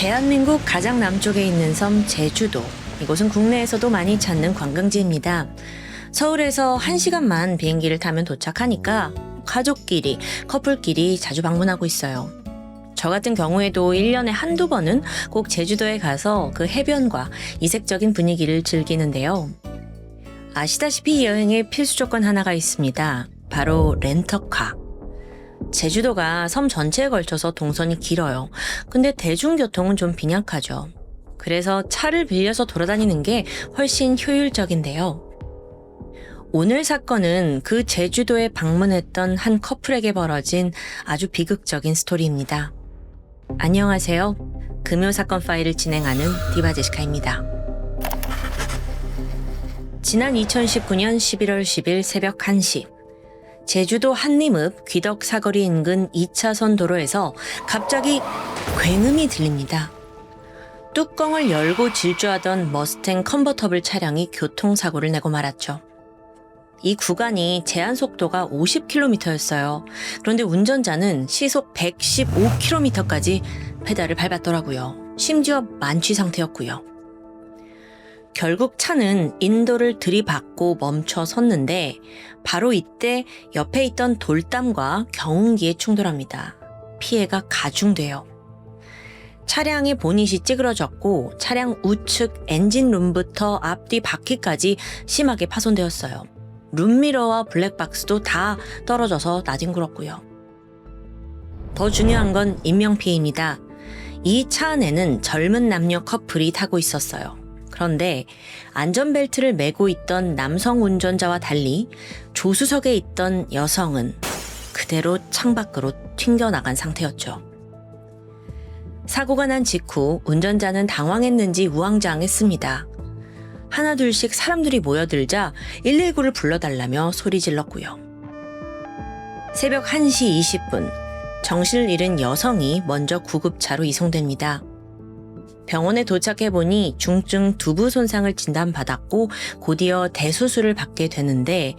대한민국 가장 남쪽에 있는 섬 제주도. 이곳은 국내에서도 많이 찾는 관광지입니다. 서울에서 1시간만 비행기를 타면 도착하니까 가족끼리, 커플끼리 자주 방문하고 있어요. 저 같은 경우에도 1년에 한두 번은 꼭 제주도에 가서 그 해변과 이색적인 분위기를 즐기는데요. 아시다시피 이 여행의 필수 조건 하나가 있습니다. 바로 렌터카. 제주도가 섬 전체에 걸쳐서 동선이 길어요. 근데 대중교통은 좀 빈약하죠. 그래서 차를 빌려서 돌아다니는 게 훨씬 효율적인데요. 오늘 사건은 그 제주도에 방문했던 한 커플에게 벌어진 아주 비극적인 스토리입니다. 안녕하세요. 금요사건 파일을 진행하는 디바제시카입니다. 지난 2019년 11월 10일 새벽 1시 제주도 한림읍 귀덕 사거리 인근 2차선 도로에서 갑자기 굉음이 들립니다. 뚜껑을 열고 질주하던 머스탱 컨버터블 차량이 교통사고를 내고 말았죠. 이 구간이 제한 속도가 50km였어요. 그런데 운전자는 시속 115km까지 페달을 밟았더라고요. 심지어 만취 상태였고요. 결국 차는 인도를 들이받고 멈춰 섰는데 바로 이때 옆에 있던 돌담과 경운기에 충돌합니다. 피해가 가중돼요. 차량의 보닛이 찌그러졌고 차량 우측 엔진룸부터 앞뒤 바퀴까지 심하게 파손되었어요. 룸미러와 블랙박스도 다 떨어져서 나뒹굴었고요. 더 중요한 건 인명피해입니다. 이 차 안에는 젊은 남녀 커플이 타고 있었어요. 그런데 안전벨트를 매고 있던 남성 운전자와 달리 조수석에 있던 여성은 그대로 창밖으로 튕겨나간 상태였죠. 사고가 난 직후 운전자는 당황했는지 우왕좌왕했습니다. 하나둘씩 사람들이 모여들자 119를 불러달라며 소리 질렀고요. 새벽 1시 20분 정신을 잃은 여성이 먼저 구급차로 이송됩니다. 병원에 도착해보니 중증 두부 손상을 진단받았고 곧이어 대수술을 받게 되는데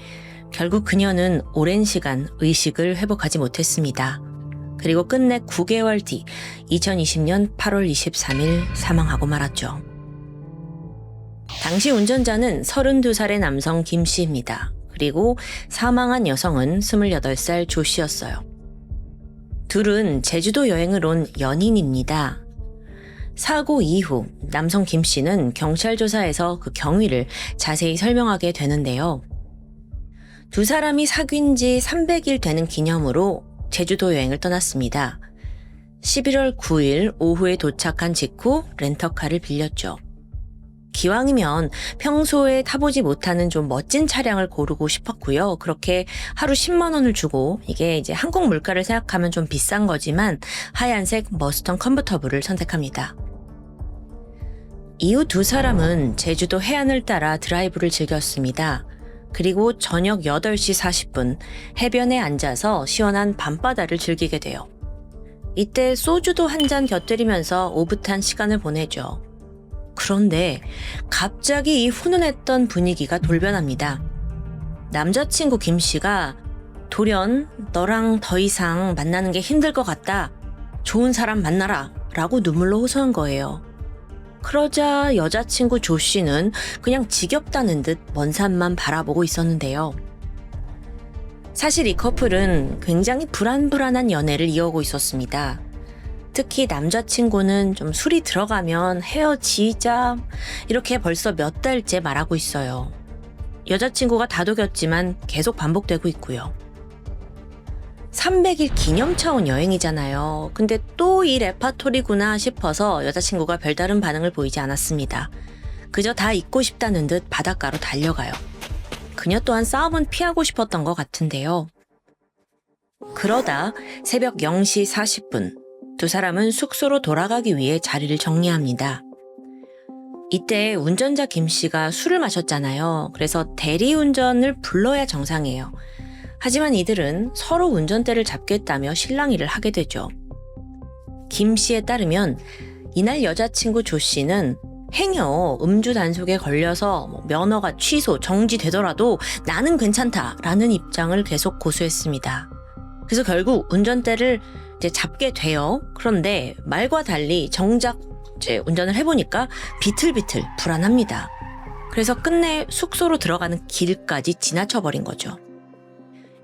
결국 그녀는 오랜 시간 의식을 회복하지 못했습니다. 그리고 끝내 9개월 뒤 2020년 8월 23일 사망하고 말았죠. 당시 운전자는 32살의 남성 김 씨입니다. 그리고 사망한 여성은 28살 조 씨였어요. 둘은 제주도 여행을 온 연인입니다. 사고 이후 남성 김 씨는 경찰 조사에서 그 경위를 자세히 설명하게 되는데요. 두 사람이 사귄 지 300일 되는 기념으로 제주도 여행을 떠났습니다. 11월 9일 오후에 도착한 직후 렌터카를 빌렸죠. 기왕이면 평소에 타보지 못하는 좀 멋진 차량을 고르고 싶었고요. 그렇게 하루 10만 원을 주고 이게 이제 한국 물가를 생각하면 좀 비싼 거지만 하얀색 머스턴 컨버터블을 선택합니다. 이후 두 사람은 제주도 해안을 따라 드라이브를 즐겼습니다. 그리고 저녁 8시 40분 해변에 앉아서 시원한 밤바다를 즐기게 돼요. 이때 소주도 한 잔 곁들이면서 오붓한 시간을 보내죠. 그런데 갑자기 이 훈훈했던 분위기가 돌변합니다. 남자친구 김 씨가 돌연 너랑 더 이상 만나는 게 힘들 것 같다. 좋은 사람 만나라 라고 눈물로 호소한 거예요. 그러자 여자친구 조 씨는 그냥 지겹다는 듯 먼 산만 바라보고 있었는데요. 사실 이 커플은 굉장히 불안불안한 연애를 이어오고 있었습니다. 특히 남자친구는 좀 술이 들어가면 헤어지자 이렇게 벌써 몇 달째 말하고 있어요. 여자친구가 다독였지만 계속 반복되고 있고요. 300일 기념차 온 여행이잖아요. 근데 또 이 레파토리구나 싶어서 여자친구가 별다른 반응을 보이지 않았습니다. 그저 다 잊고 싶다는 듯 바닷가로 달려가요. 그녀 또한 싸움은 피하고 싶었던 것 같은데요. 그러다 새벽 0시 40분 두 사람은 숙소로 돌아가기 위해 자리를 정리합니다. 이때 운전자 김 씨가 술을 마셨잖아요. 그래서 대리운전을 불러야 정상이에요. 하지만 이들은 서로 운전대를 잡겠다며 실랑이를 하게 되죠. 김 씨에 따르면 이날 여자친구 조 씨는 행여 음주 단속에 걸려서 면허가 취소, 정지되더라도 나는 괜찮다라는 입장을 계속 고수했습니다. 그래서 결국 운전대를 이제 잡게 돼요. 그런데 말과 달리 정작 이제 운전을 해보니까 비틀비틀 불안합니다. 그래서 끝내 숙소로 들어가는 길까지 지나쳐버린 거죠.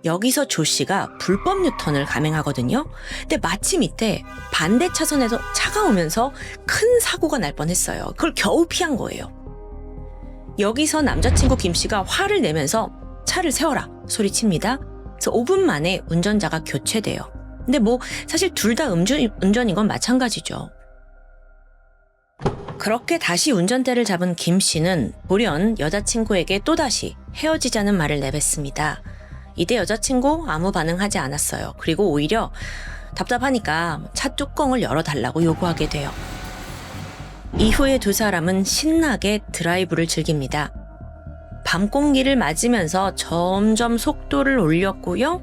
여기서 조 씨가 불법 유턴을 감행하거든요. 근데 마침 이때 반대 차선에서 차가 오면서 큰 사고가 날 뻔했어요. 그걸 겨우 피한 거예요. 여기서 남자친구 김 씨가 화를 내면서 차를 세워라 소리칩니다. 그래서 5분 만에 운전자가 교체돼요. 근데 사실 둘 다 음주운전인 건 마찬가지죠. 그렇게 다시 운전대를 잡은 김 씨는 돌연 여자친구에게 또다시 헤어지자는 말을 내뱉습니다. 이때 여자친구 아무 반응하지 않았어요. 그리고 오히려 답답하니까 차 뚜껑을 열어달라고 요구하게 돼요. 이후에 두 사람은 신나게 드라이브를 즐깁니다. 밤 공기를 맞으면서 점점 속도를 올렸고요.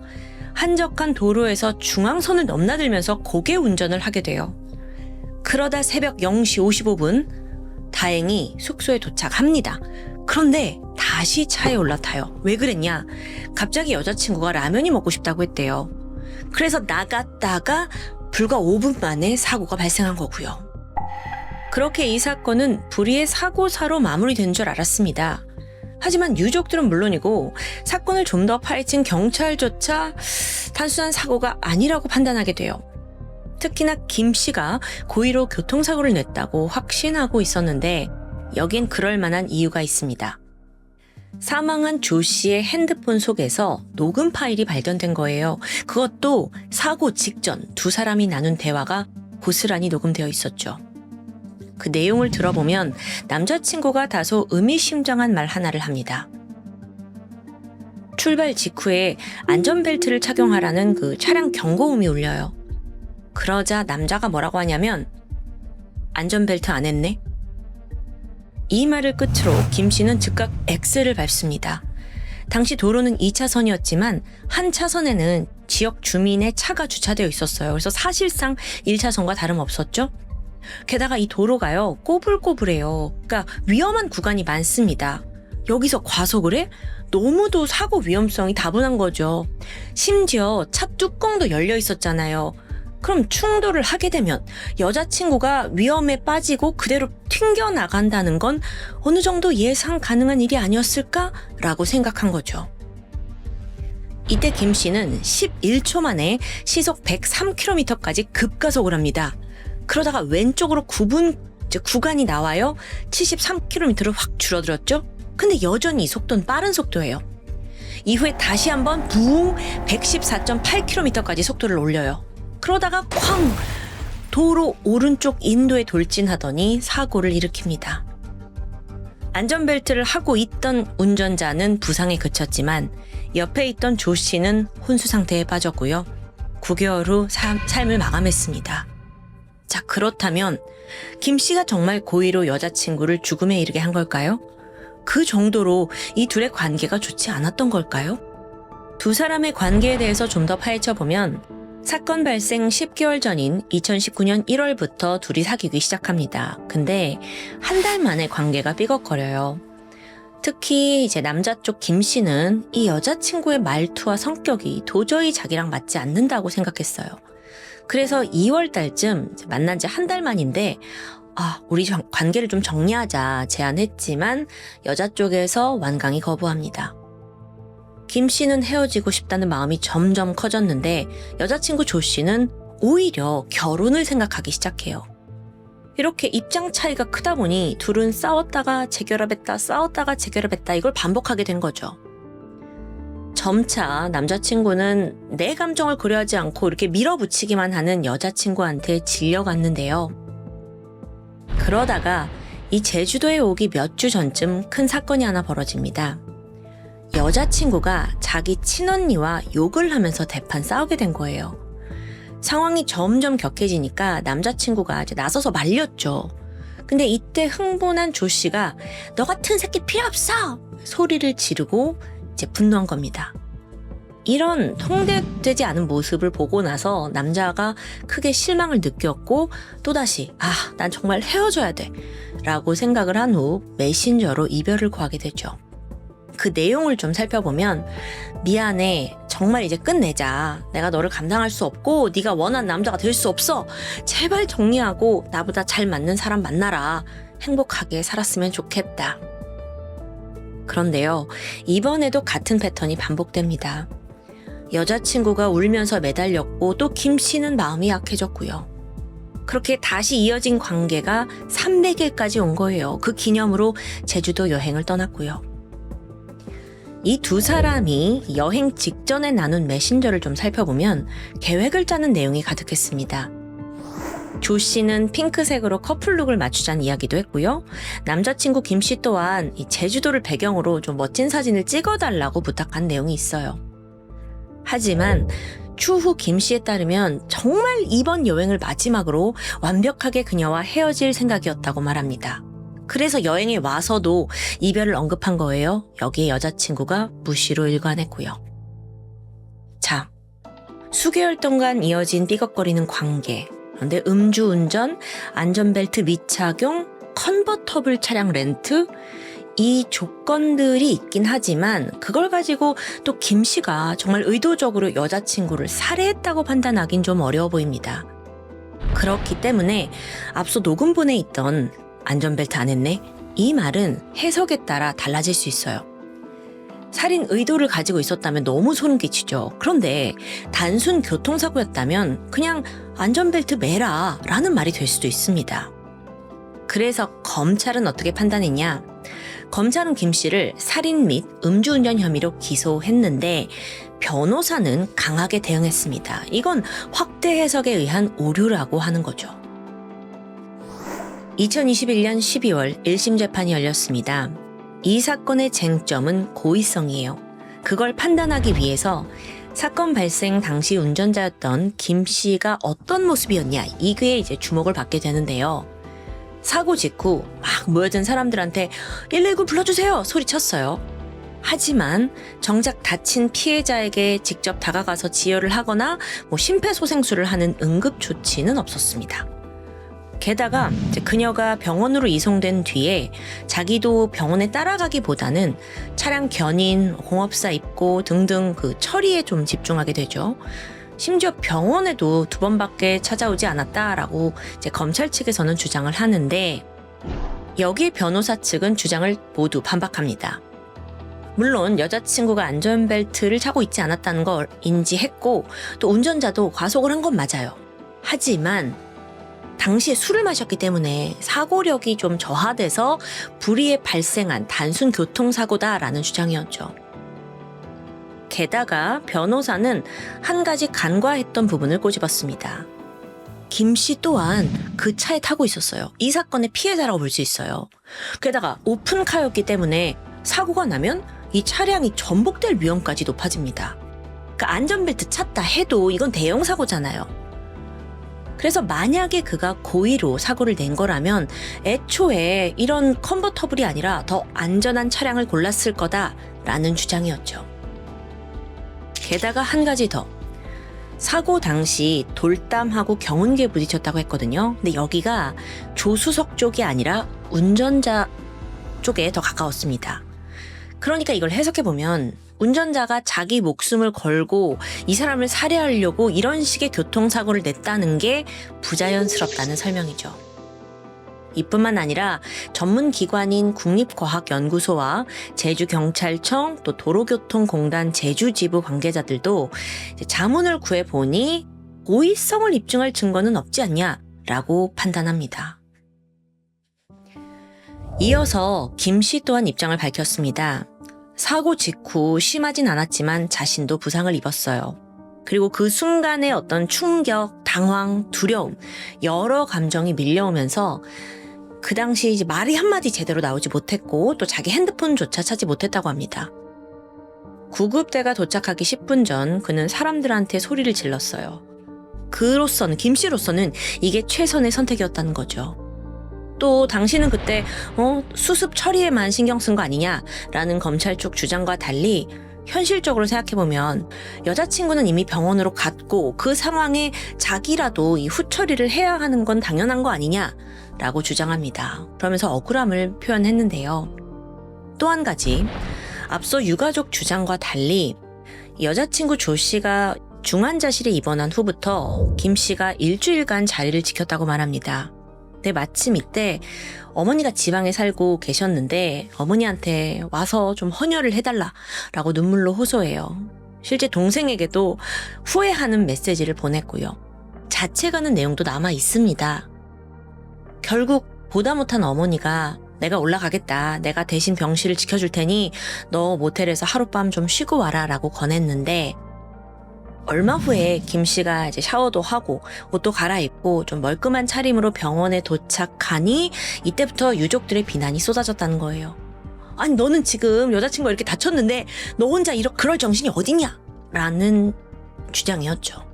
한적한 도로에서 중앙선을 넘나들면서 고개 운전을 하게 돼요. 그러다 새벽 0시 55분 다행히 숙소에 도착합니다. 그런데 다시 차에 올라타요. 왜 그랬냐? 갑자기 여자친구가 라면이 먹고 싶다고 했대요. 그래서 나갔다가 불과 5분 만에 사고가 발생한 거고요. 그렇게 이 사건은 불의의 사고사로 마무리된 줄 알았습니다. 하지만 유족들은 물론이고 사건을 좀 더 파헤친 경찰조차 단순한 사고가 아니라고 판단하게 돼요. 특히나 김 씨가 고의로 교통사고를 냈다고 확신하고 있었는데 여긴 그럴 만한 이유가 있습니다. 사망한 조 씨의 핸드폰 속에서 녹음 파일이 발견된 거예요. 그것도 사고 직전 두 사람이 나눈 대화가 고스란히 녹음되어 있었죠. 그 내용을 들어보면 남자친구가 다소 의미심장한 말 하나를 합니다. 출발 직후에 안전벨트를 착용하라는 그 차량 경고음이 울려요. 그러자 남자가 뭐라고 하냐면 안전벨트 안 했네? 이 말을 끝으로 김 씨는 즉각 엑셀을 밟습니다. 당시 도로는 2차선이었지만 한 차선에는 지역 주민의 차가 주차되어 있었어요. 그래서 사실상 1차선과 다름없었죠. 게다가 이 도로가요 꼬불꼬불해요. 그러니까 위험한 구간이 많습니다. 여기서 과속을 해? 너무도 사고 위험성이 다분한 거죠. 심지어 차 뚜껑도 열려 있었잖아요. 그럼 충돌을 하게 되면 여자친구가 위험에 빠지고 그대로 튕겨나간다는 건 어느 정도 예상 가능한 일이 아니었을까라고 생각한 거죠. 이때 김 씨는 11초 만에 시속 103km까지 급가속을 합니다. 그러다가 왼쪽으로 구간이 나와요. 73km로 확 줄어들었죠. 근데 여전히 이 속도는 빠른 속도예요. 이후에 다시 한번 부웅 114.8km까지 속도를 올려요. 그러다가 쾅! 도로 오른쪽 인도에 돌진하더니 사고를 일으킵니다. 안전벨트를 하고 있던 운전자는 부상에 그쳤지만 옆에 있던 조 씨는 혼수 상태에 빠졌고요. 9개월 후 삶을 마감했습니다. 자, 그렇다면 김 씨가 정말 고의로 여자친구를 죽음에 이르게 한 걸까요? 그 정도로 이 둘의 관계가 좋지 않았던 걸까요? 두 사람의 관계에 대해서 좀 더 파헤쳐보면 사건 발생 10개월 전인 2019년 1월부터 둘이 사귀기 시작합니다. 근데 한 달 만에 관계가 삐걱거려요. 특히 이제 남자 쪽 김 씨는 이 여자친구의 말투와 성격이 도저히 자기랑 맞지 않는다고 생각했어요. 그래서 2월 달쯤 만난 지 한 달 만인데 우리 관계를 좀 정리하자 제안했지만 여자 쪽에서 완강히 거부합니다. 김 씨는 헤어지고 싶다는 마음이 점점 커졌는데 여자친구 조 씨는 오히려 결혼을 생각하기 시작해요. 이렇게 입장 차이가 크다 보니 둘은 싸웠다가 재결합했다 이걸 반복하게 된 거죠. 점차 남자친구는 내 감정을 고려하지 않고 이렇게 밀어붙이기만 하는 여자친구한테 질려갔는데요. 그러다가 이 제주도에 오기 몇 주 전쯤 큰 사건이 하나 벌어집니다. 여자친구가 자기 친언니와 욕을 하면서 대판 싸우게 된 거예요. 상황이 점점 격해지니까 남자친구가 이제 나서서 말렸죠. 근데 이때 흥분한 조 씨가 너 같은 새끼 필요 없어! 소리를 지르고 이제 분노한 겁니다. 이런 통제되지 않은 모습을 보고 나서 남자가 크게 실망을 느꼈고 또다시 난 정말 헤어져야 돼 라고 생각을 한 후 메신저로 이별을 구하게 되죠. 그 내용을 좀 살펴보면 미안해. 정말 이제 끝내자. 내가 너를 감당할 수 없고 네가 원하는 남자가 될 수 없어. 제발 정리하고 나보다 잘 맞는 사람 만나라. 행복하게 살았으면 좋겠다. 그런데요. 이번에도 같은 패턴이 반복됩니다. 여자친구가 울면서 매달렸고 또 김 씨는 마음이 약해졌고요. 그렇게 다시 이어진 관계가 300일까지 온 거예요. 그 기념으로 제주도 여행을 떠났고요. 이 두 사람이 여행 직전에 나눈 메신저를 좀 살펴보면 계획을 짜는 내용이 가득했습니다. 조 씨는 핑크색으로 커플룩을 맞추자는 이야기도 했고요. 남자친구 김 씨 또한 이 제주도를 배경으로 좀 멋진 사진을 찍어달라고 부탁한 내용이 있어요. 하지만 추후 김 씨에 따르면 정말 이번 여행을 마지막으로 완벽하게 그녀와 헤어질 생각이었다고 말합니다. 그래서 여행에 와서도 이별을 언급한 거예요. 여기에 여자친구가 무시로 일관했고요. 자, 수개월 동안 이어진 삐걱거리는 관계. 그런데 음주운전, 안전벨트 미착용, 컨버터블 차량 렌트, 이 조건들이 있긴 하지만 그걸 가지고 또 김 씨가 정말 의도적으로 여자친구를 살해했다고 판단하긴 좀 어려워 보입니다. 그렇기 때문에 앞서 녹음본에 있던 안전벨트 안 했네? 이 말은 해석에 따라 달라질 수 있어요. 살인 의도를 가지고 있었다면 너무 소름 끼치죠. 그런데 단순 교통사고였다면 그냥 안전벨트 매라 라는 말이 될 수도 있습니다. 그래서 검찰은 어떻게 판단했냐? 검찰은 김 씨를 살인 및 음주운전 혐의로 기소했는데 변호사는 강하게 대응했습니다. 이건 확대 해석에 의한 오류라고 하는 거죠. 2021년 12월 1심 재판이 열렸습니다. 이 사건의 쟁점은 고의성이에요. 그걸 판단하기 위해서 사건 발생 당시 운전자였던 김 씨가 어떤 모습이었냐, 이게 이제 주목을 받게 되는데요. 사고 직후 막 모여든 사람들한테 119 불러주세요 소리쳤어요. 하지만 정작 다친 피해자에게 직접 다가가서 지혈을 하거나 심폐소생술을 하는 응급 조치는 없었습니다. 게다가 이제 그녀가 병원으로 이송된 뒤에 자기도 병원에 따라가기보다는 차량 견인, 공업사 입고 등등 그 처리에 좀 집중하게 되죠. 심지어 병원에도 2번밖에 찾아오지 않았다라고 이제 검찰 측에서는 주장을 하는데 여기에 변호사 측은 주장을 모두 반박합니다. 물론 여자친구가 안전벨트를 차고 있지 않았다는 걸 인지했고 또 운전자도 과속을 한 건 맞아요. 하지만 당시에 술을 마셨기 때문에 사고력이 좀 저하돼서 불의에 발생한 단순 교통사고다라는 주장이었죠. 게다가 변호사는 한 가지 간과했던 부분을 꼬집었습니다. 김 씨 또한 그 차에 타고 있었어요. 이 사건의 피해자라고 볼 수 있어요. 게다가 오픈카였기 때문에 사고가 나면 이 차량이 전복될 위험까지 높아집니다. 그러니까 안전벨트 찼다 해도 이건 대형 사고잖아요. 그래서 만약에 그가 고의로 사고를 낸 거라면 애초에 이런 컨버터블이 아니라 더 안전한 차량을 골랐을 거다라는 주장이었죠. 게다가 한 가지 더. 사고 당시 돌담하고 경운기에 부딪혔다고 했거든요. 근데 여기가 조수석 쪽이 아니라 운전자 쪽에 더 가까웠습니다. 그러니까 이걸 해석해보면 운전자가 자기 목숨을 걸고 이 사람을 살해하려고 이런 식의 교통사고를 냈다는 게 부자연스럽다는 설명이죠. 이뿐만 아니라 전문기관인 국립과학연구소와 제주경찰청 또 도로교통공단 제주지부 관계자들도 자문을 구해보니 고의성을 입증할 증거는 없지 않냐라고 판단합니다. 이어서 김 씨 또한 입장을 밝혔습니다. 사고 직후 심하진 않았지만 자신도 부상을 입었어요. 그리고 그 순간의 어떤 충격, 당황, 두려움, 여러 감정이 밀려오면서 그 당시 이제 말이 한마디 제대로 나오지 못했고 또 자기 핸드폰조차 찾지 못했다고 합니다. 구급대가 도착하기 10분 전 그는 사람들한테 소리를 질렀어요. 그로서는, 김 씨로서는 이게 최선의 선택이었다는 거죠. 또 당신은 그때 수습 처리에만 신경 쓴 거 아니냐라는 검찰 쪽 주장과 달리 현실적으로 생각해보면 여자친구는 이미 병원으로 갔고 그 상황에 자기라도 이 후처리를 해야 하는 건 당연한 거 아니냐라고 주장합니다. 그러면서 억울함을 표현했는데요. 또 한 가지, 앞서 유가족 주장과 달리 여자친구 조 씨가 중환자실에 입원한 후부터 김 씨가 일주일간 자리를 지켰다고 말합니다. 근데 마침 이때 어머니가 지방에 살고 계셨는데 어머니한테 와서 좀 헌혈을 해달라라고 눈물로 호소해요. 실제 동생에게도 후회하는 메시지를 보냈고요. 자책하는 내용도 남아 있습니다. 결국 보다 못한 어머니가 내가 올라가겠다. 내가 대신 병실을 지켜줄 테니 너 모텔에서 하룻밤 좀 쉬고 와라 라고 권했는데 얼마 후에 김 씨가 이제 샤워도 하고 옷도 갈아입고 좀 멀끔한 차림으로 병원에 도착하니 이때부터 유족들의 비난이 쏟아졌다는 거예요. 아니 너는 지금 여자친구가 이렇게 다쳤는데 너 혼자 그럴 정신이 어딨냐? 라는 주장이었죠.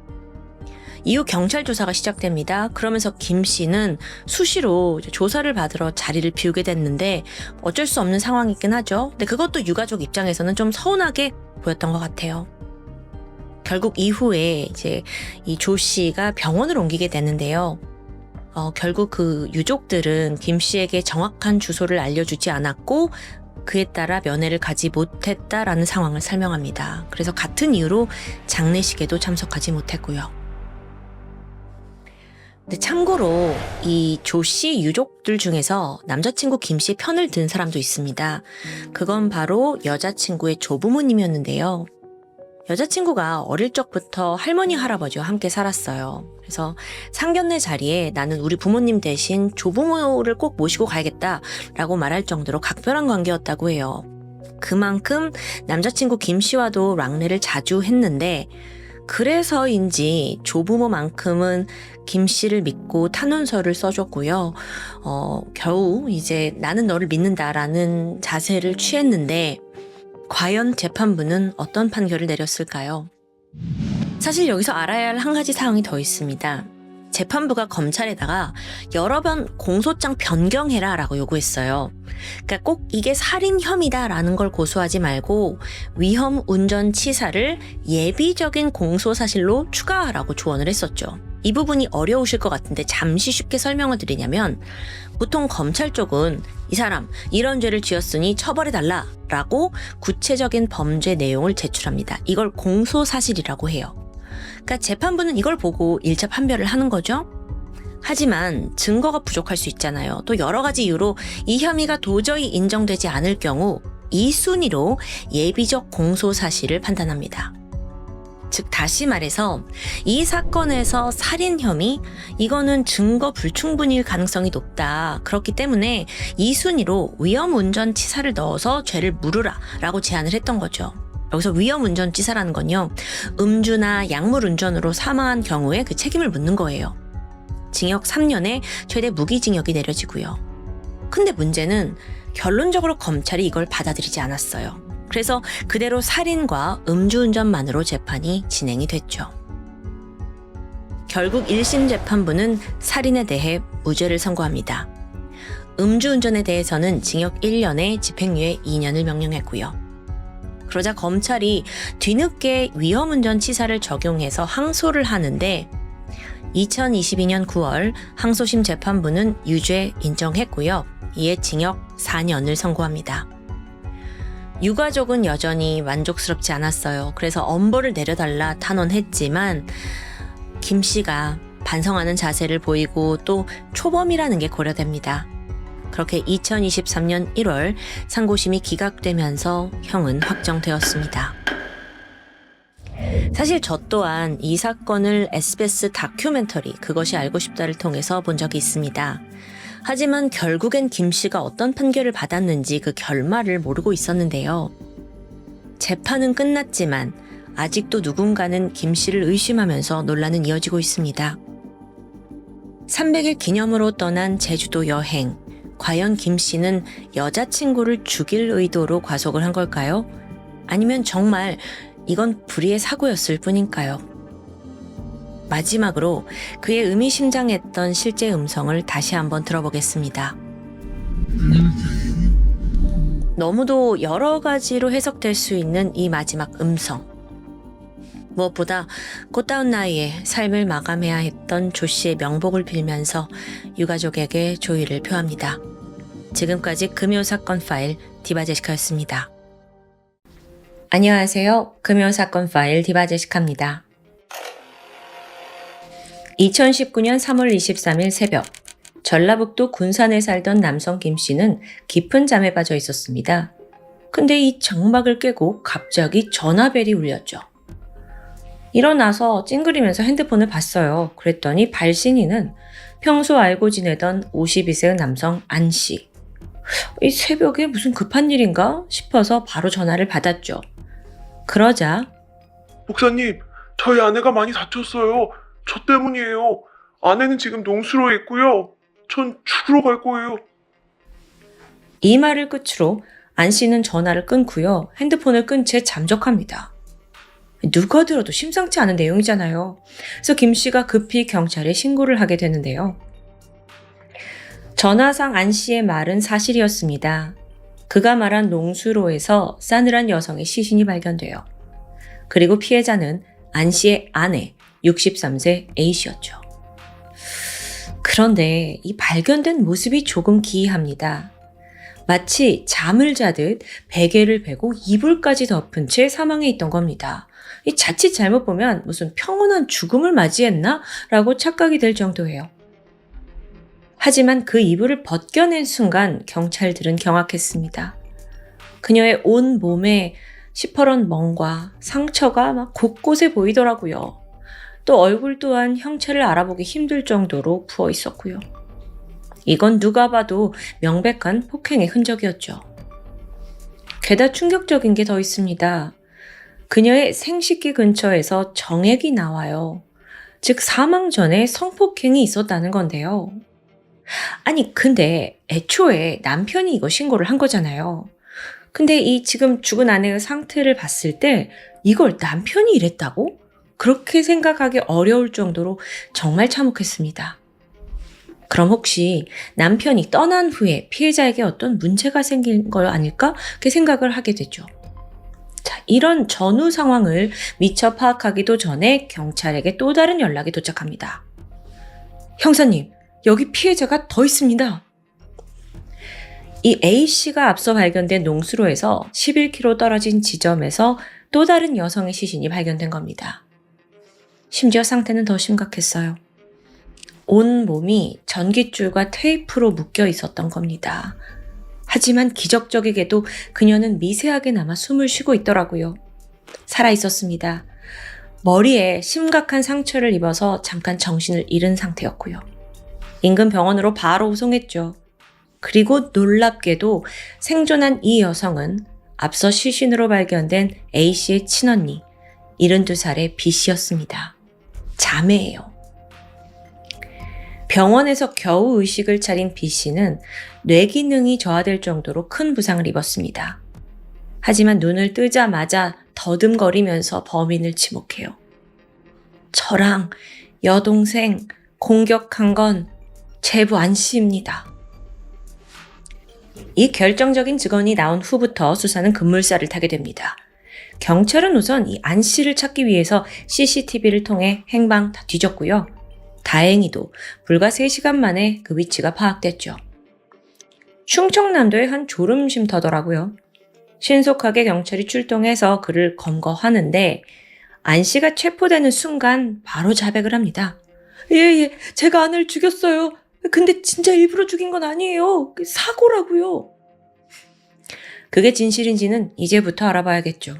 이후 경찰 조사가 시작됩니다. 그러면서 김 씨는 수시로 이제 조사를 받으러 자리를 비우게 됐는데 어쩔 수 없는 상황이긴 하죠. 근데 그것도 유가족 입장에서는 좀 서운하게 보였던 것 같아요. 결국 이후에 이제 이 조 씨가 병원을 옮기게 되는데요. 결국 그 유족들은 김 씨에게 정확한 주소를 알려주지 않았고 그에 따라 면회를 가지 못했다라는 상황을 설명합니다. 그래서 같은 이유로 장례식에도 참석하지 못했고요. 근데 참고로 이 조 씨 유족들 중에서 남자친구 김 씨 편을 든 사람도 있습니다. 그건 바로 여자친구의 조부모님이었는데요. 여자친구가 어릴 적부터 할머니, 할아버지와 함께 살았어요. 그래서 상견례 자리에 나는 우리 부모님 대신 조부모를 꼭 모시고 가야겠다라고 말할 정도로 각별한 관계였다고 해요. 그만큼 남자친구 김 씨와도 랑레를 자주 했는데 그래서인지 조부모만큼은 김 씨를 믿고 탄원서를 써줬고요. 겨우 이제 나는 너를 믿는다라는 자세를 취했는데 과연 재판부는 어떤 판결을 내렸을까요? 사실 여기서 알아야 할 한 가지 사항이 더 있습니다. 재판부가 검찰에다가 여러 번 공소장 변경해라 라고 요구했어요. 그러니까 꼭 이게 살인 혐의다라는 걸 고소하지 말고 위험 운전 치사를 예비적인 공소사실로 추가하라고 조언을 했었죠. 이 부분이 어려우실 것 같은데 잠시 쉽게 설명을 드리냐면 보통 검찰 쪽은 이 사람 이런 죄를 지었으니 처벌해달라 라고 구체적인 범죄 내용을 제출합니다. 이걸 공소사실이라고 해요. 그러니까 재판부는 이걸 보고 1차 판별을 하는 거죠. 하지만 증거가 부족할 수 있잖아요. 또 여러 가지 이유로 이 혐의가 도저히 인정되지 않을 경우 이 순위로 예비적 공소사실을 판단합니다. 즉 다시 말해서 이 사건에서 살인 혐의 이거는 증거 불충분일 가능성이 높다. 그렇기 때문에 이 순위로 위험운전치사를 넣어서 죄를 물으라 라고 제안을 했던 거죠. 여기서 위험운전치사라는 건요. 음주나 약물운전으로 사망한 경우에 그 책임을 묻는 거예요. 징역 3년에 최대 무기징역이 내려지고요. 근데 문제는 결론적으로 검찰이 이걸 받아들이지 않았어요. 그래서 그대로 살인과 음주운전만으로 재판이 진행이 됐죠. 결국 1심 재판부는 살인에 대해 무죄를 선고합니다. 음주운전에 대해서는 징역 1년에 집행유예 2년을 명령했고요. 그러자 검찰이 뒤늦게 위험운전치사를 적용해서 항소를 하는데 2022년 9월 항소심 재판부는 유죄 인정했고요. 이에 징역 4년을 선고합니다. 유가족은 여전히 만족스럽지 않았어요. 그래서 엄벌을 내려달라 탄원했지만 김 씨가 반성하는 자세를 보이고 또 초범이라는 게 고려됩니다. 그렇게 2023년 1월 상고심이 기각되면서 형은 확정되었습니다. 사실 저 또한 이 사건을 SBS 다큐멘터리 그것이 알고 싶다를 통해서 본 적이 있습니다. 하지만 결국엔 김 씨가 어떤 판결을 받았는지 그 결말을 모르고 있었는데요. 재판은 끝났지만 아직도 누군가는 김 씨를 의심하면서 논란은 이어지고 있습니다. 300일 기념으로 떠난 제주도 여행. 과연 김 씨는 여자친구를 죽일 의도로 과속을 한 걸까요? 아니면 정말 이건 불의의 사고였을 뿐일까요? 마지막으로 그의 의미심장했던 실제 음성을 다시 한번 들어보겠습니다. 너무도 여러 가지로 해석될 수 있는 이 마지막 음성. 무엇보다 꽃다운 나이에 삶을 마감해야 했던 조 씨의 명복을 빌면서 유가족에게 조의를 표합니다. 지금까지 금요 사건 파일 디바제시카였습니다. 안녕하세요. 금요사건 파일 디바제식합니다. 2019년 3월 23일 새벽, 전라북도 군산에 살던 남성 김 씨는 깊은 잠에 빠져 있었습니다. 근데 이 장막을 깨고 갑자기 전화벨이 울렸죠. 일어나서 찡그리면서 핸드폰을 봤어요. 그랬더니 발신인은 평소 알고 지내던 52세 남성 안 씨. 이 새벽에 무슨 급한 일인가 싶어서 바로 전화를 받았죠. 그러자 목사님, 저희 아내가 많이 다쳤어요. 저 때문이에요. 아내는 지금 농수로에 있고요. 전 죽으러 갈 거예요. 이 말을 끝으로 안 씨는 전화를 끊고요. 핸드폰을 끈 채 잠적합니다. 누가 들어도 심상치 않은 내용이잖아요. 그래서 김 씨가 급히 경찰에 신고를 하게 되는데요. 전화상 안 씨의 말은 사실이었습니다. 그가 말한 농수로에서 싸늘한 여성의 시신이 발견돼요. 그리고 피해자는 안 씨의 아내 63세 A 씨였죠. 그런데 이 발견된 모습이 조금 기이합니다. 마치 잠을 자듯 베개를 베고 이불까지 덮은 채 사망해 있던 겁니다. 이 자칫 잘못 보면 무슨 평온한 죽음을 맞이했나? 라고 착각이 될 정도예요. 하지만 그 이불을 벗겨낸 순간 경찰들은 경악했습니다. 그녀의 온 몸에 시퍼런 멍과 상처가 막 곳곳에 보이더라고요. 또 얼굴 또한 형체를 알아보기 힘들 정도로 부어 있었고요. 이건 누가 봐도 명백한 폭행의 흔적이었죠. 게다 충격적인 게 더 있습니다. 그녀의 생식기 근처에서 정액이 나와요. 즉 사망 전에 성폭행이 있었다는 건데요. 아니 근데 애초에 남편이 이거 신고를 한 거잖아요. 근데 이 지금 죽은 아내의 상태를 봤을 때 이걸 남편이 이랬다고? 그렇게 생각하기 어려울 정도로 정말 참혹했습니다. 그럼 혹시 남편이 떠난 후에 피해자에게 어떤 문제가 생긴 거 아닐까? 그렇게 생각을 하게 되죠. 자, 이런 전후 상황을 미처 파악하기도 전에 경찰에게 또 다른 연락이 도착합니다. 형사님, 여기 피해자가 더 있습니다. 이 A씨가 앞서 발견된 농수로에서 11km 떨어진 지점에서 또 다른 여성의 시신이 발견된 겁니다. 심지어 상태는 더 심각했어요. 온 몸이 전깃줄과 테이프로 묶여 있었던 겁니다. 하지만 기적적이게도 그녀는 미세하게나마 숨을 쉬고 있더라고요. 살아있었습니다. 머리에 심각한 상처를 입어서 잠깐 정신을 잃은 상태였고요. 인근 병원으로 바로 후송했죠. 그리고 놀랍게도 생존한 이 여성은 앞서 시신으로 발견된 A씨의 친언니 72살의 B씨였습니다. 자매예요. 병원에서 겨우 의식을 차린 B씨는 뇌 기능이 저하될 정도로 큰 부상을 입었습니다. 하지만 눈을 뜨자마자 더듬거리면서 범인을 지목해요. 저랑 여동생 공격한 건 제부 안 씨입니다. 이 결정적인 증언이 나온 후부터 수사는 급물살을 타게 됩니다. 경찰은 우선 이 안 씨를 찾기 위해서 CCTV를 통해 행방 다 뒤졌고요. 다행히도 불과 3시간 만에 그 위치가 파악됐죠. 충청남도의 한 졸음 쉼터더라고요. 신속하게 경찰이 출동해서 그를 검거하는데 안 씨가 체포되는 순간 바로 자백을 합니다. 예, 제가 아내를 죽였어요. 근데 진짜 일부러 죽인 건 아니에요. 사고라고요. 그게 진실인지는 이제부터 알아봐야겠죠.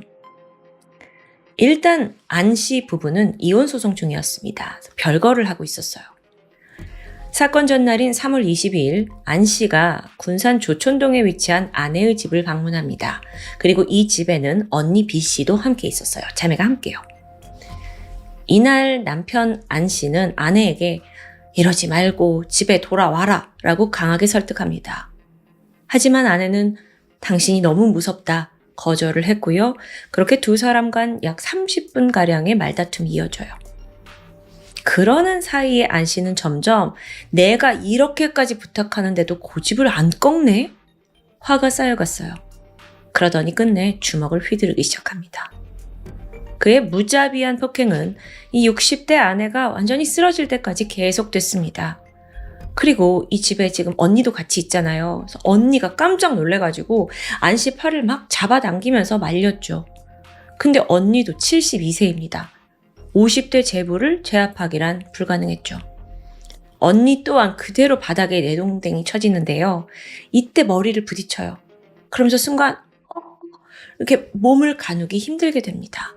일단 안 씨 부부는 이혼 소송 중이었습니다. 별거를 하고 있었어요. 사건 전날인 3월 22일 안 씨가 군산 조촌동에 위치한 아내의 집을 방문합니다. 그리고 이 집에는 언니 B 씨도 함께 있었어요. 자매가 함께요. 이날 남편 안 씨는 아내에게 이러지 말고 집에 돌아와라 라고 강하게 설득합니다. 하지만 아내는 당신이 너무 무섭다 거절을 했고요. 그렇게 두 사람 간 약 30분가량의 말다툼이 이어져요. 그러는 사이에 안 씨는 점점 내가 이렇게까지 부탁하는데도 고집을 안 꺾네? 화가 쌓여갔어요. 그러더니 끝내 주먹을 휘두르기 시작합니다. 그의 무자비한 폭행은 이 60대 아내가 완전히 쓰러질 때까지 계속됐습니다. 그리고 이 집에 지금 언니도 같이 있잖아요. 그래서 언니가 깜짝 놀래가지고 안 씨 팔을 막 잡아당기면서 말렸죠. 근데 언니도 72세입니다. 50대 제부를 제압하기란 불가능했죠. 언니 또한 그대로 바닥에 내동댕이 쳐지는데요. 이때 머리를 부딪혀요. 그러면서 순간 이렇게 몸을 가누기 힘들게 됩니다.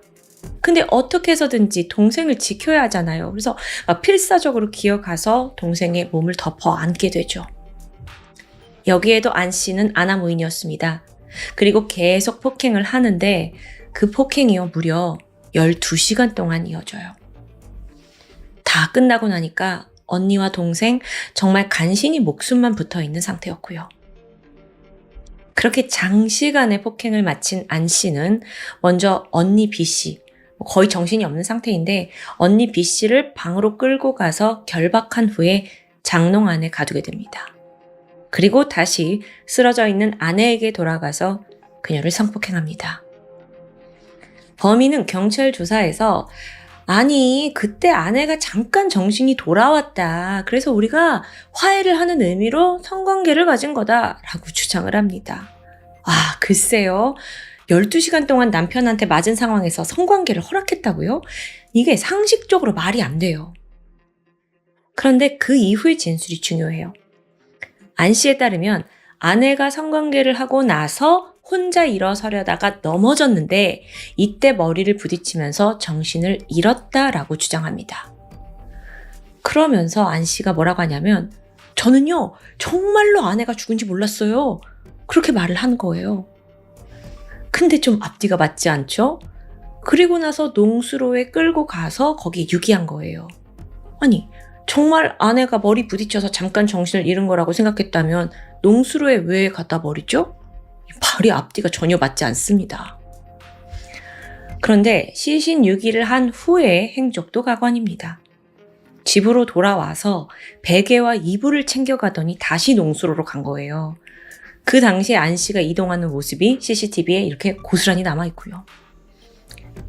근데 어떻게 해서든지 동생을 지켜야 하잖아요. 그래서 막 필사적으로 기어가서 동생의 몸을 덮어 안게 되죠. 여기에도 안 씨는 아나무인이었습니다. 그리고 계속 폭행을 하는데 그 폭행이요 무려 12시간 동안 이어져요. 다 끝나고 나니까 언니와 동생 정말 간신히 목숨만 붙어 있는 상태였고요. 그렇게 장시간의 폭행을 마친 안 씨는 먼저 언니 B 씨, 거의 정신이 없는 상태인데 언니 B 씨를 방으로 끌고 가서 결박한 후에 장롱 안에 가두게 됩니다. 그리고 다시 쓰러져 있는 아내에게 돌아가서 그녀를 성폭행합니다. 범인은 경찰 조사에서 아니 그때 아내가 잠깐 정신이 돌아왔다. 그래서 우리가 화해를 하는 의미로 성관계를 가진 거다라고 주장을 합니다. 글쎄요. 12시간 동안 남편한테 맞은 상황에서 성관계를 허락했다고요? 이게 상식적으로 말이 안 돼요. 그런데 그 이후의 진술이 중요해요. 안 씨에 따르면 아내가 성관계를 하고 나서 혼자 일어서려다가 넘어졌는데 이때 머리를 부딪히면서 정신을 잃었다라고 주장합니다. 그러면서 안 씨가 뭐라고 하냐면 저는요 정말로 아내가 죽은지 몰랐어요. 그렇게 말을 한 거예요. 근데 좀 앞뒤가 맞지 않죠? 그리고 나서 농수로에 끌고 가서 거기에 유기한 거예요. 아니 정말 아내가 머리 부딪혀서 잠깐 정신을 잃은 거라고 생각했다면 농수로에 왜 갖다 버리죠? 말이 앞뒤가 전혀 맞지 않습니다. 그런데 시신 유기를 한 후의 행적도 가관입니다. 집으로 돌아와서 베개와 이불을 챙겨가더니 다시 농수로로 간 거예요. 그 당시에 안 씨가 이동하는 모습이 CCTV에 이렇게 고스란히 남아있고요.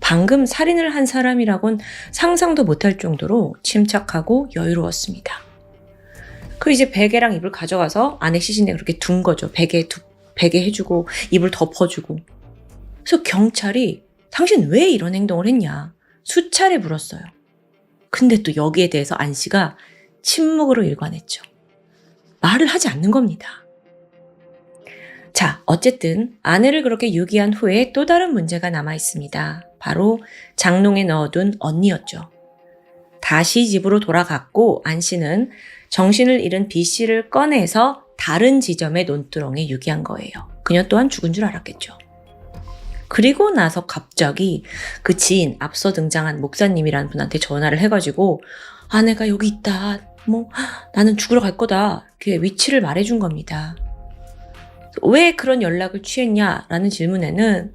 방금 살인을 한 사람이라곤 상상도 못할 정도로 침착하고 여유로웠습니다. 그 이제 베개랑 이불 가져가서 아내 시신에 그렇게 둔 거죠. 베개 해주고 이불 덮어주고. 그래서 경찰이 당신 왜 이런 행동을 했냐 수차례 물었어요. 근데 또 여기에 대해서 안 씨가 침묵으로 일관했죠. 말을 하지 않는 겁니다. 자, 어쨌든 아내를 그렇게 유기한 후에 또 다른 문제가 남아 있습니다. 바로 장롱에 넣어둔 언니였죠. 다시 집으로 돌아갔고 안 씨는 정신을 잃은 B 씨를 꺼내서 다른 지점의 논두렁에 유기한 거예요. 그녀 또한 죽은 줄 알았겠죠. 그리고 나서 갑자기 그 지인, 앞서 등장한 목사님이라는 분한테 전화를 해가지고 아내가 여기 있다. 나는 죽으러 갈 거다. 그 위치를 말해준 겁니다. 왜 그런 연락을 취했냐라는 질문에는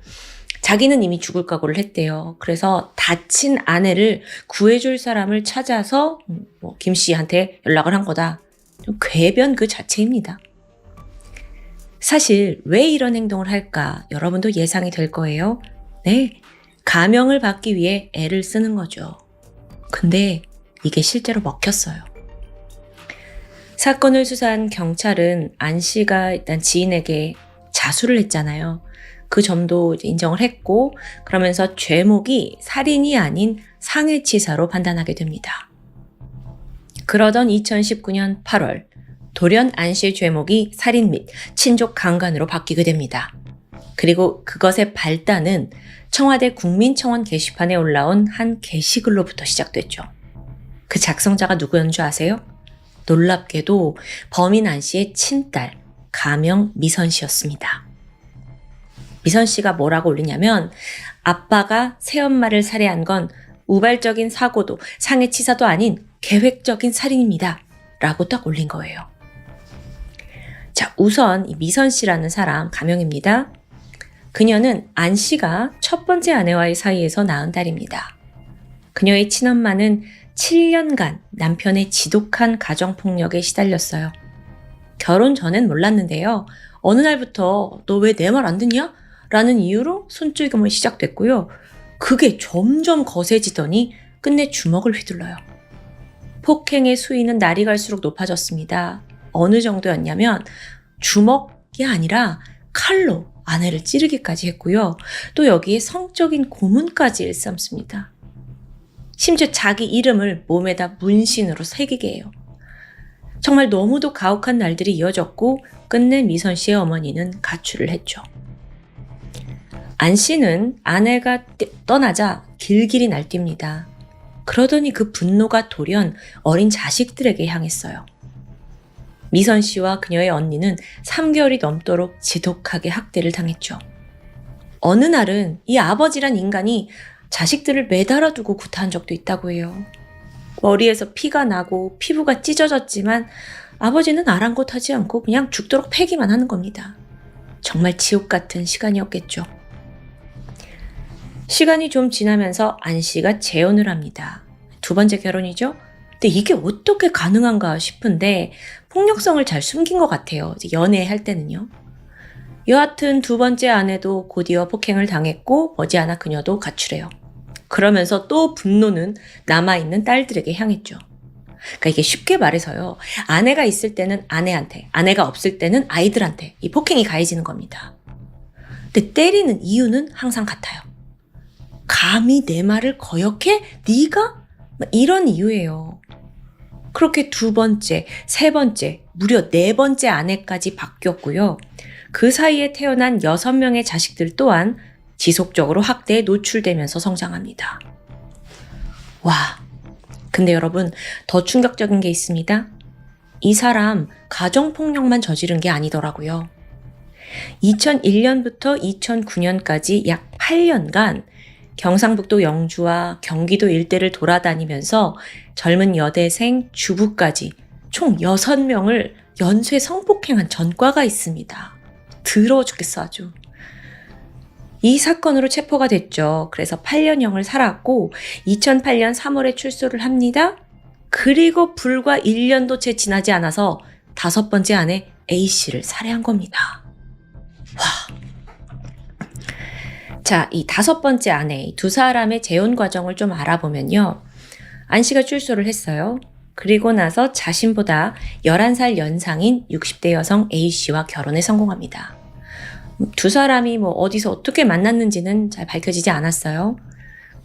자기는 이미 죽을 각오를 했대요. 그래서 다친 아내를 구해줄 사람을 찾아서 김 씨한테 연락을 한 거다. 좀 궤변 그 자체입니다. 사실 왜 이런 행동을 할까 여러분도 예상이 될 거예요. 네, 가명을 받기 위해 애를 쓰는 거죠. 근데 이게 실제로 먹혔어요. 사건을 수사한 경찰은 안 씨가 일단 지인에게 자수를 했잖아요. 그 점도 인정을 했고 그러면서 죄목이 살인이 아닌 상해치사로 판단하게 됩니다. 그러던 2019년 8월 돌연 안 씨의 죄목이 살인 및 친족 강간으로 바뀌게 됩니다. 그리고 그것의 발단은 청와대 국민청원 게시판에 올라온 한 게시글로부터 시작됐죠. 그 작성자가 누구였는 줄 아세요? 놀랍게도 범인 안 씨의 친딸 가명 미선 씨였습니다. 미선 씨가 뭐라고 올리냐면 아빠가 새엄마를 살해한 건 우발적인 사고도 상해치사도 아닌 계획적인 살인입니다. 라고 딱 올린 거예요. 자, 우선 이 미선 씨라는 사람 가명입니다. 그녀는 안 씨가 첫 번째 아내와의 사이에서 낳은 딸입니다. 그녀의 친엄마는 7년간 남편의 지독한 가정폭력에 시달렸어요. 결혼 전엔 몰랐는데요. 어느 날부터 너 왜 내 말 안 듣냐? 라는 이유로 손찌검이 시작됐고요. 그게 점점 거세지더니 끝내 주먹을 휘둘러요. 폭행의 수위는 날이 갈수록 높아졌습니다. 어느 정도였냐면 주먹이 아니라 칼로 아내를 찌르기까지 했고요. 또 여기에 성적인 고문까지 일삼습니다. 심지어 자기 이름을 몸에다 문신으로 새기게 해요. 정말 너무도 가혹한 날들이 이어졌고 끝내 미선 씨의 어머니는 가출을 했죠. 안 씨는 아내가 떠나자 길길이 날뜁니다. 그러더니 그 분노가 돌연 어린 자식들에게 향했어요. 미선 씨와 그녀의 언니는 3개월이 넘도록 지독하게 학대를 당했죠. 어느 날은 이 아버지란 인간이 자식들을 매달아 두고 구타한 적도 있다고 해요. 머리에서 피가 나고 피부가 찢어졌지만 아버지는 아랑곳하지 않고 그냥 죽도록 패기만 하는 겁니다. 정말 지옥 같은 시간이었겠죠. 시간이 좀 지나면서 안 씨가 재혼을 합니다. 2번째 결혼이죠. 근데 이게 어떻게 가능한가 싶은데 폭력성을 잘 숨긴 것 같아요. 이제 연애할 때는요. 여하튼 2번째 아내도 곧이어 폭행을 당했고 머지않아 그녀도 가출해요. 그러면서 또 분노는 남아있는 딸들에게 향했죠. 그러니까 이게 쉽게 말해서요. 아내가 있을 때는 아내한테, 아내가 없을 때는 아이들한테 이 폭행이 가해지는 겁니다. 근데 때리는 이유는 항상 같아요. 감히 내 말을 거역해? 네가? 이런 이유예요. 그렇게 2번째, 3번째, 무려 4번째 아내까지 바뀌었고요. 그 사이에 태어난 6명의 자식들 또한 지속적으로 학대에 노출되면서 성장합니다. 와, 근데 여러분 더 충격적인 게 있습니다. 이 사람 가정폭력만 저지른 게 아니더라고요. 2001년부터 2009년까지 약 8년간 경상북도 영주와 경기도 일대를 돌아다니면서 젊은 여대생, 주부까지 총 6명을 연쇄 성폭행한 전과가 있습니다. 더러워 죽겠어 아주. 이 사건으로 체포가 됐죠. 그래서 8년형을 살았고 2008년 3월에 출소를 합니다. 그리고 불과 1년도 채 지나지 않아서 5번째 아내 A씨를 살해한 겁니다. 와. 자, 이 5번째 아내, 2사람의 재혼 과정을 좀 알아보면요. 안 씨가 출소를 했어요. 그리고 나서 자신보다 11살 연상인 60대 여성 A씨와 결혼에 성공합니다. 2사람이 어디서 어떻게 만났는지는 잘 밝혀지지 않았어요.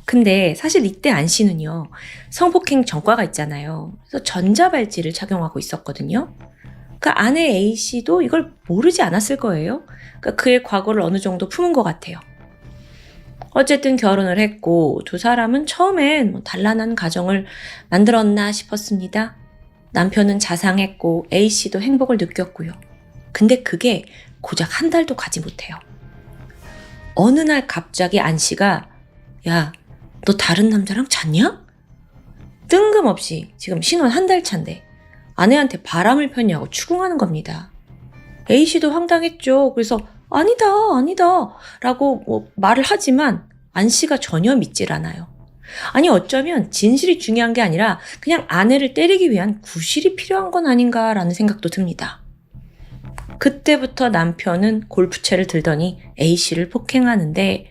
근데 사실 이때 안 씨는요, 성폭행 전과가 있잖아요. 그래서 전자발찌를 착용하고 있었거든요. 그러니까 아내 A씨도 이걸 모르지 않았을 거예요. 그러니까 그의 과거를 어느 정도 품은 것 같아요. 어쨌든 결혼을 했고 2사람은 처음엔 단란한 가정을 만들었나 싶었습니다. 남편은 자상했고 A씨도 행복을 느꼈고요. 근데 그게 고작 1달도 가지 못해요. 어느 날 갑자기 안 씨가 야, 너 다른 남자랑 잤냐? 뜬금없이 지금 신혼 1달 차인데 아내한테 바람을 폈냐고 추궁하는 겁니다. A씨도 황당했죠. 그래서 아니다 라고 말을 하지만 안 씨가 전혀 믿질 않아요. 아니 어쩌면 진실이 중요한 게 아니라 그냥 아내를 때리기 위한 구실이 필요한 건 아닌가라는 생각도 듭니다. 그때부터 남편은 골프채를 들더니 A씨를 폭행하는데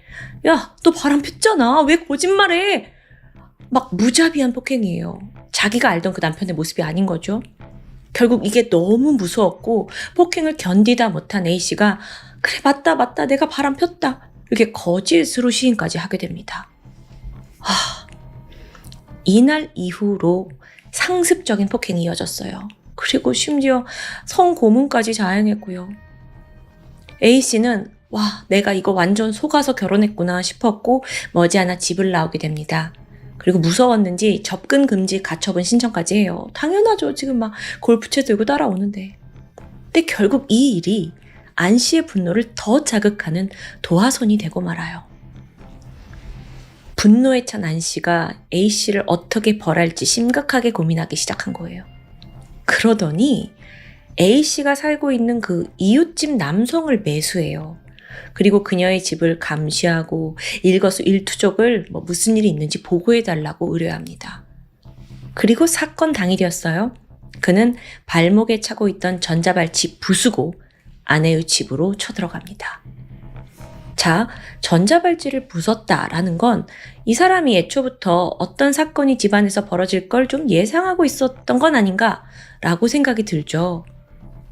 야, 너 바람 폈잖아. 왜 거짓말해? 막 무자비한 폭행이에요. 자기가 알던 그 남편의 모습이 아닌 거죠. 결국 이게 너무 무서웠고 폭행을 견디다 못한 A씨가 그래 맞다 내가 바람 폈다 이렇게 거짓으로 시인까지 하게 됩니다. 이날 이후로 상습적인 폭행이 이어졌어요. 그리고 심지어 성고문까지 자행했고요. A씨는 와 내가 이거 완전 속아서 결혼했구나 싶었고 머지않아 집을 나오게 됩니다. 그리고 무서웠는지 접근 금지 가처분 신청까지 해요. 당연하죠. 지금 막 골프채 들고 따라오는데. 근데 결국 이 일이 안 씨의 분노를 더 자극하는 도화선이 되고 말아요. 분노에 찬 안 씨가 A 씨를 어떻게 벌할지 심각하게 고민하기 시작한 거예요. 그러더니 A 씨가 살고 있는 그 이웃집 남성을 매수해요. 그리고 그녀의 집을 감시하고 일거수일투족을 무슨 일이 있는지 보고해달라고 의뢰합니다. 그리고 사건 당일이었어요. 그는 발목에 차고 있던 전자발찌 부수고 아내의 집으로 쳐들어갑니다. 자, 전자발찌를 부쉈다라는 건 이 사람이 애초부터 어떤 사건이 집안에서 벌어질 걸 좀 예상하고 있었던 건 아닌가라고 생각이 들죠.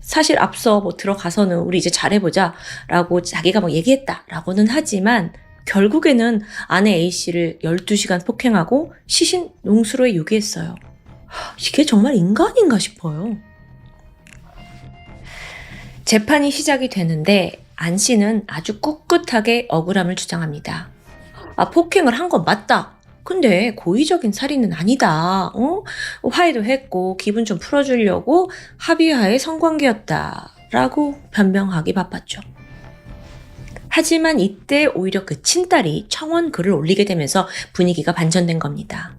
사실 앞서 뭐 들어가서는 우리 이제 잘해보자 라고 자기가 뭐 얘기했다 라고는 하지만 결국에는 아내 A씨를 12시간 폭행하고 시신 농수로에 유기했어요. 이게 정말 인간인가 싶어요. 재판이 시작이 되는데 안 씨는 아주 꿋꿋하게 억울함을 주장합니다. 폭행을 한 건 맞다. 근데 고의적인 살인은 아니다. 화해도 했고 기분 좀 풀어주려고 합의하에 성관계였다. 라고 변명하기 바빴죠. 하지만 이때 오히려 그 친딸이 청원 글을 올리게 되면서 분위기가 반전된 겁니다.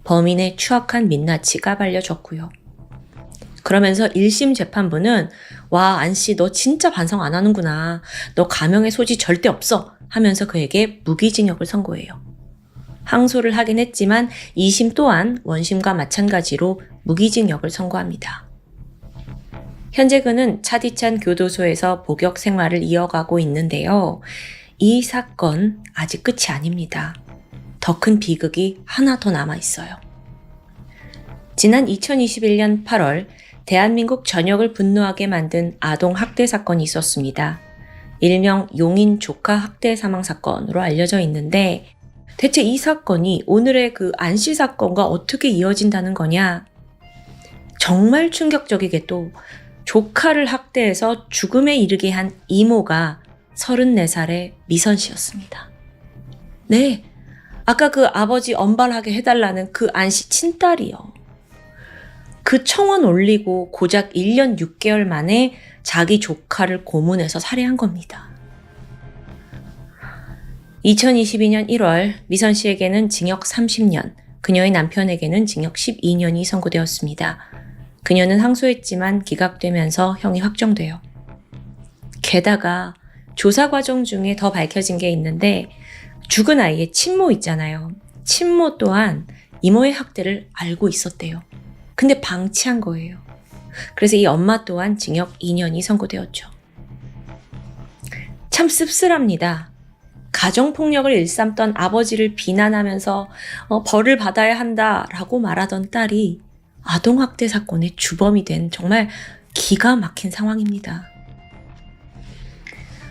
범인의 추악한 민낯이 까발려졌고요. 그러면서 1심 재판부는 와, 안씨 너 진짜 반성 안 하는구나. 너 가명의 소지 절대 없어. 하면서 그에게 무기징역을 선고해요. 항소를 하긴 했지만 2심 또한 원심과 마찬가지로 무기징역을 선고합니다. 현재 그는 차디찬 교도소에서 복역 생활을 이어가고 있는데요. 이 사건 아직 끝이 아닙니다. 더 큰 비극이 하나 더 남아 있어요. 지난 2021년 8월 대한민국 전역을 분노하게 만든 아동 학대 사건이 있었습니다. 일명 용인 조카 학대 사망 사건으로 알려져 있는데 대체 이 사건이 오늘의 그 안씨 사건과 어떻게 이어진다는 거냐? 정말 충격적이게도 조카를 학대해서 죽음에 이르게 한 이모가 34살의 미선 씨였습니다. 네, 아까 그 아버지 엄발하게 해달라는 그 안씨 친딸이요. 그 청원 올리고 고작 1년 6개월 만에 자기 조카를 고문해서 살해한 겁니다. 2022년 1월 미선 씨에게는 징역 30년, 그녀의 남편에게는 징역 12년이 선고되었습니다. 그녀는 항소했지만 기각되면서 형이 확정돼요. 게다가 조사 과정 중에 더 밝혀진 게 있는데 죽은 아이의 친모 있잖아요. 친모 또한 이모의 학대를 알고 있었대요. 근데 방치한 거예요. 그래서 이 엄마 또한 징역 2년이 선고되었죠. 참 씁쓸합니다. 가정폭력을 일삼던 아버지를 비난하면서 벌을 받아야 한다라고 말하던 딸이 아동학대 사건의 주범이 된 정말 기가 막힌 상황입니다.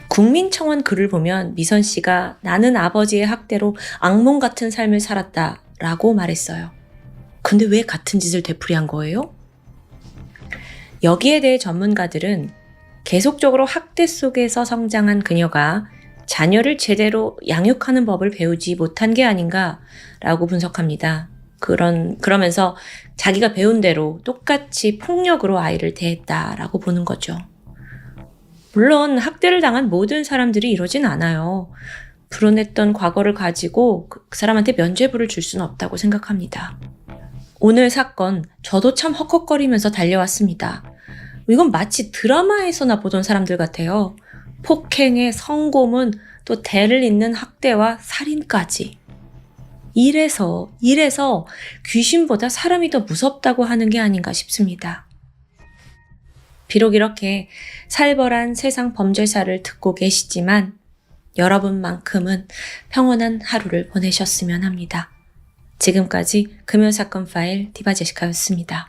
국민청원 글을 보면 미선 씨가 나는 아버지의 학대로 악몽 같은 삶을 살았다라고 말했어요. 근데 왜 같은 짓을 되풀이한 거예요? 여기에 대해 전문가들은 계속적으로 학대 속에서 성장한 그녀가 자녀를 제대로 양육하는 법을 배우지 못한 게 아닌가라고 분석합니다. 그러면서 자기가 배운 대로 똑같이 폭력으로 아이를 대했다라고 보는 거죠. 물론 학대를 당한 모든 사람들이 이러진 않아요. 불운했던 과거를 가지고 그 사람한테 면죄부를 줄 수는 없다고 생각합니다. 오늘 사건 저도 참 헉헉거리면서 달려왔습니다. 이건 마치 드라마에서나 보던 사람들 같아요. 폭행에 성고문, 또 대를 잇는 학대와 살인까지. 이래서 귀신보다 사람이 더 무섭다고 하는 게 아닌가 싶습니다. 비록 이렇게 살벌한 세상 범죄사를 듣고 계시지만 여러분만큼은 평온한 하루를 보내셨으면 합니다. 지금까지 금요사건 파일 디바제시카였습니다.